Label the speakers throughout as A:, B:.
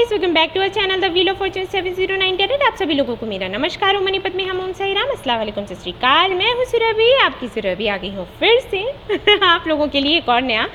A: Guys, welcome back to our channel the wheel of fortune 7098। आप सभी लोगों को मेरा नमस्कार। हूँ मनीपत में हम ओम साई राम। अस्सलाम वालेकुम, सत श्री अकाल। मैं हूँ सुरभि, आपकी सुरभि आ गई हूँ फिर से आप लोगों के लिए एक और नया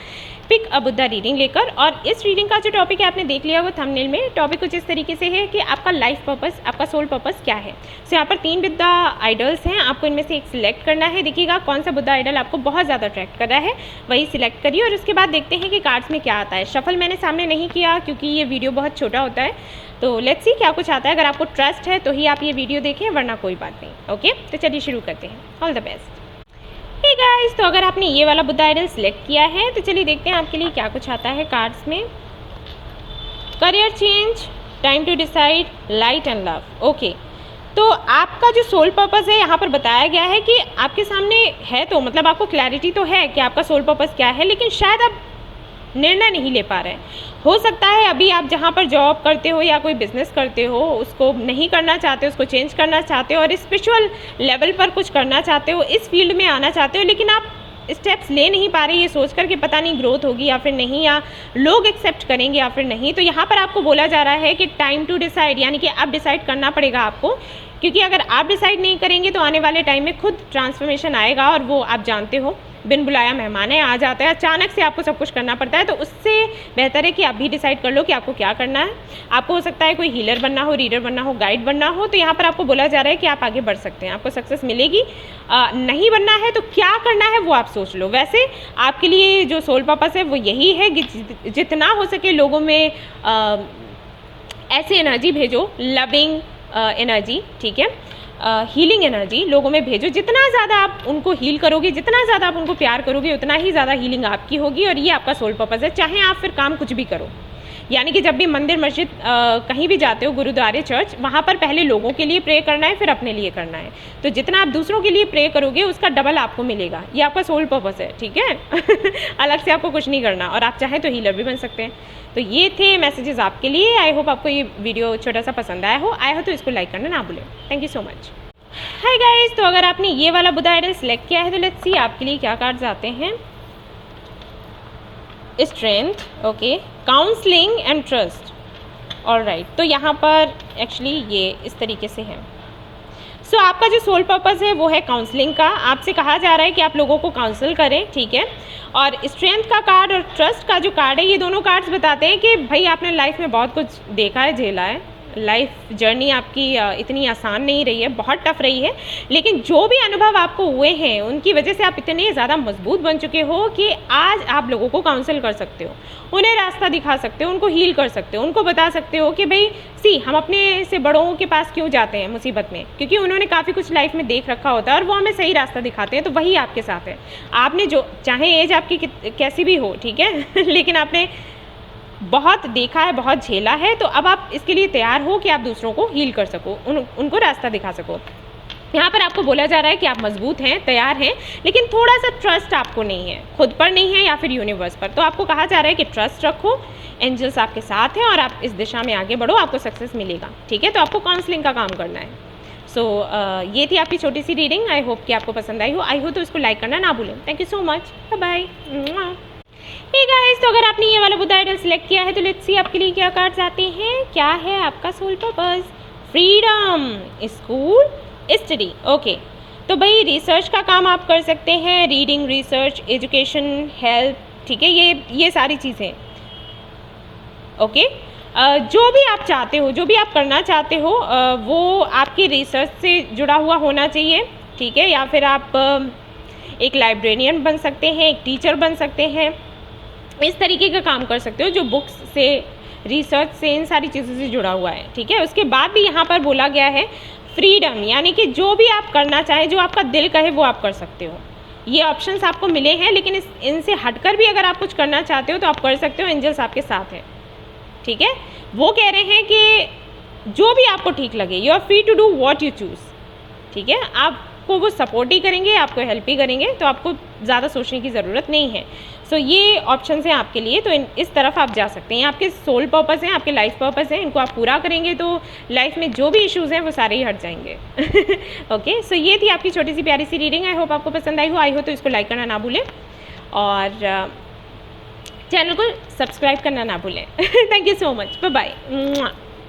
A: पिक अ बुद्धा रीडिंग लेकर। और इस रीडिंग का जो टॉपिक है आपने देख लिया वो थंबनेल में। टॉपिक कुछ इस तरीके से है कि आपका लाइफ पर्पस, आपका सोल पर्पस क्या है। सो यहाँ पर 3 बुद्धा आइडल्स हैं, आपको इनमें से एक सिलेक्ट करना है। देखिएगा कौन सा बुद्धा आइडल आपको बहुत ज़्यादा अट्रैक्ट कर रहा है, वही सिलेक्ट करिए और उसके बाद देखते हैं कि कार्ड्स में क्या आता है। शफल मैंने सामने नहीं किया क्योंकि ये वीडियो बहुत छोटा होता है, तो लेट्स सी क्या कुछ आता है। अगर आपको ट्रस्ट है तो ही आप ये वीडियो देखें, वरना कोई बात नहीं। ओके, तो चलिए शुरू करते हैं। All the best. Hey guys, तो अगर आपने ये वाला बुद्धा आइडल सिलेक्ट किया है तो चलिए देखते हैं आपके लिए क्या कुछ आता है कार्ड्स में। Career change, time to decide, light and love. Okay, तो आपका जो सोल पर्पस है यहाँ पर बताया गया है कि आपके सामने है, तो मतलब आपको क्लैरिटी तो है कि आपका सोल पर्पस क्या है, लेकिन शायद आप निर्णय नहीं ले पा रहे हैं। हो सकता है अभी आप जहाँ पर जॉब करते हो या कोई बिजनेस करते हो उसको नहीं करना चाहते हो, उसको चेंज करना चाहते हो और स्पिरिचुअल लेवल पर कुछ करना चाहते हो, इस फील्ड में आना चाहते हो, लेकिन आप स्टेप्स ले नहीं पा रहे, ये सोच कर के पता नहीं ग्रोथ होगी या फिर नहीं, या लोग एक्सेप्ट करेंगे या फिर नहीं। तो यहाँ पर आपको बोला जा रहा है कि टाइम टू डिसाइड, यानी कि अब डिसाइड करना पड़ेगा आपको, क्योंकि अगर आप डिसाइड नहीं करेंगे तो आने वाले टाइम में खुद ट्रांसफॉर्मेशन आएगा। और वो आप जानते हो, बिन बुलाया मेहमान है, आ जाता है, अचानक से आपको सब कुछ करना पड़ता है। तो उससे बेहतर है कि आप भी डिसाइड कर लो कि आपको क्या करना है। आपको हो सकता है कोई हीलर बनना हो, रीडर बनना हो, गाइड बनना हो, तो यहाँ पर आपको बोला जा रहा है कि आप आगे बढ़ सकते हैं, आपको सक्सेस मिलेगी। नहीं बनना है तो क्या करना है वो आप सोच लो। वैसे आपके लिए जो सोल पर्पस है वो यही है कि जितना हो सके लोगों में ऐसी एनर्जी भेजो, लविंग एनर्जी, ठीक है, हीलिंग एनर्जी लोगों में भेजो। जितना ज़्यादा आप उनको हील करोगे, जितना ज़्यादा आप उनको प्यार करोगे, उतना ही ज़्यादा हीलिंग आपकी होगी। और ये आपका सोल पर्पस है, चाहे आप फिर काम कुछ भी करो। यानी कि जब भी मंदिर, मस्जिद, कहीं भी जाते हो, गुरुद्वारे, चर्च, वहाँ पर पहले लोगों के लिए प्रे करना है, फिर अपने लिए करना है। तो जितना आप दूसरों के लिए प्रे करोगे उसका डबल आपको मिलेगा। ये आपका सोल पर्पस है, ठीक है अलग से आपको कुछ नहीं करना। और आप चाहें तो हीलर भी बन सकते हैं। तो ये थे मैसेजेस आपके लिए। आई होप आपको ये वीडियो छोटा सा पसंद आया हो तो इसको लाइक करना ना भूलें। Thank you so much. Hi guys, तो अगर आपने ये वाला बुद्धा आइडल सिलेक्ट किया है तो लेट्स सी आपके लिए क्या कार्ड्स आते हैं। Strength, okay, counselling and trust. Alright, तो यहाँ पर एक्चुअली ये इस तरीके से है। सो आपका जो सोल पर्पस है वो है काउंसलिंग का। आपसे कहा जा रहा है कि आप लोगों को काउंसल करें, ठीक है। और स्ट्रेंथ का कार्ड और ट्रस्ट का जो कार्ड है, ये दोनों कार्ड्स बताते हैं कि भाई आपने लाइफ में बहुत कुछ देखा है, झेला है। लाइफ जर्नी आपकी इतनी आसान नहीं रही है, बहुत टफ रही है, लेकिन जो भी अनुभव आपको हुए हैं उनकी वजह से आप इतने ज़्यादा मजबूत बन चुके हो कि आज आप लोगों को काउंसल कर सकते हो, उन्हें रास्ता दिखा सकते हो, उनको हील कर सकते हो, उनको बता सकते हो कि भाई हम अपने से बड़ों के पास क्यों जाते हैं मुसीबत में, क्योंकि उन्होंने काफ़ी कुछ लाइफ में देख रखा होता है और वो हमें सही रास्ता दिखाते हैं। तो वही आपके साथ है। आपने जो, चाहे एज आपकी कैसी भी हो, ठीक है लेकिन आपने बहुत देखा है, बहुत झेला है, तो अब आप इसके लिए तैयार हो कि आप दूसरों को हील कर सको, उनको रास्ता दिखा सको। यहाँ पर आपको बोला जा रहा है कि आप मजबूत हैं, तैयार हैं, लेकिन थोड़ा सा ट्रस्ट आपको नहीं है, खुद पर नहीं है या फिर यूनिवर्स पर। तो आपको कहा जा रहा है कि ट्रस्ट रखो, एंजल्स आपके साथ हैं और आप इस दिशा में आगे बढ़ो, आपको सक्सेस मिलेगा, ठीक है। तो आपको काउंसलिंग का काम करना है। सो ये थी आपकी छोटी सी रीडिंग। आई होप कि आपको पसंद आई हो तो इसको लाइक करना ना भूलें। Thank you so much, bye bye. Hey guys, तो अगर आपने ये वाला बुद्धा आइडल सिलेक्ट किया है तो लेट्स सी आपके लिए क्या कार्ड्स आते हैं। क्या है आपका soul purpose? Freedom, school, study. Okay, तो भाई रिसर्च का काम आप कर सकते हैं, रीडिंग, रिसर्च, एजुकेशन, हेल्थ, ठीक है, ये सारी चीज़ें। ओके, जो भी आप चाहते हो, जो भी आप करना चाहते हो, वो आपकी रिसर्च से जुड़ा हुआ होना चाहिए, ठीक है। या फिर आप एक लाइब्रेरियन बन सकते हैं, एक टीचर बन सकते हैं, इस तरीके का काम कर सकते हो जो बुक्स से, रिसर्च से, इन सारी चीज़ों से जुड़ा हुआ है, ठीक है। उसके बाद भी यहाँ पर बोला गया है फ्रीडम, यानी कि जो भी आप करना चाहें, जो आपका दिल कहे वो आप कर सकते हो। ये ऑप्शंस आपको मिले हैं, लेकिन इनसे हटकर भी अगर आप कुछ करना चाहते हो तो आप कर सकते हो। एंजल्स आपके साथ हैं, ठीक है। वो कह रहे हैं कि जो भी आपको ठीक लगे, you are free to do what you choose, ठीक है। आपको वो सपोर्ट ही करेंगे, आपको हेल्प ही करेंगे, तो आपको ज़्यादा सोचने की ज़रूरत नहीं है। सो ये ऑप्शंस हैं आपके लिए, तो इस तरफ आप जा सकते हैं। आपके सोल पर्पस हैं, आपके लाइफ पर्पस हैं, इनको आप पूरा करेंगे तो लाइफ में जो भी इश्यूज़ हैं वो सारे ही हट जाएंगे ओके, सो ये थी आपकी छोटी सी प्यारी सी रीडिंग। आई होप आपको पसंद आई हो तो इसको लाइक करना ना भूलें। और चैनल को सब्सक्राइब करना ना भूलें। Thank you so much, bye bye.